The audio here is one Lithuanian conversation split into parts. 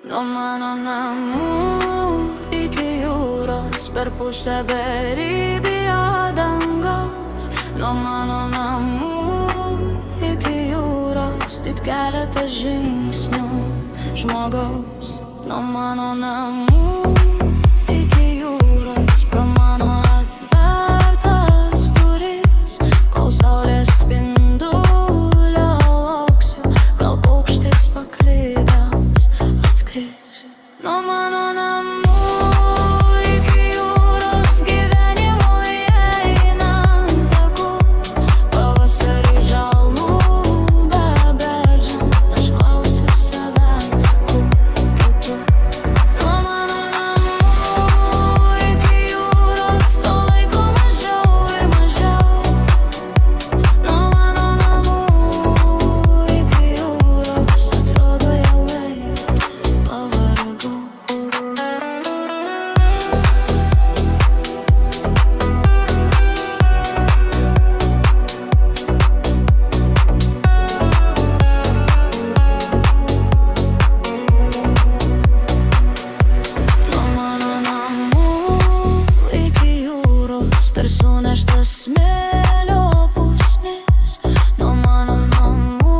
Nuo mano namų iki jūros, per pusę beribio dangaus. Nuo mano namų iki jūros, tik keletas žingsnių žmogaus. Nuo mano namų iki jūros, pro mano atvertas duris, kol saulės spindulio lauksiu, gal paukštis paklydęs atskris. Nuo mano namų iki jūros, gyvenimui einant taku, pavasarį žalų bebeldžiant, aš klausiu savęs, kur kitur. Nuo mano namų iki jūros, to laiko mažiau ir mažiau. Nuo mano namų iki jūros, atrodo jau eit pavargau. Nuo mano namų iki jūros, per suneštas smėlio pusnis. Nuo mano namų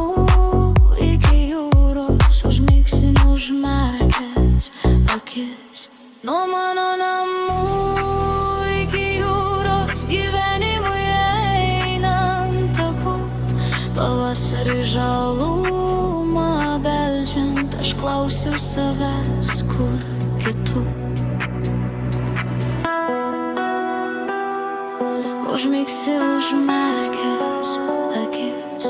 iki jūros, užmigsi neužmerkęs akis. Nuo mano namų iki jūros, gyvenimui einant taku, pavasarį žalumą beldžiant, aš klausiu savęs, kur kitur. Užmigsi užmerkęs akis.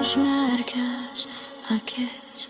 Užmerkęs akis.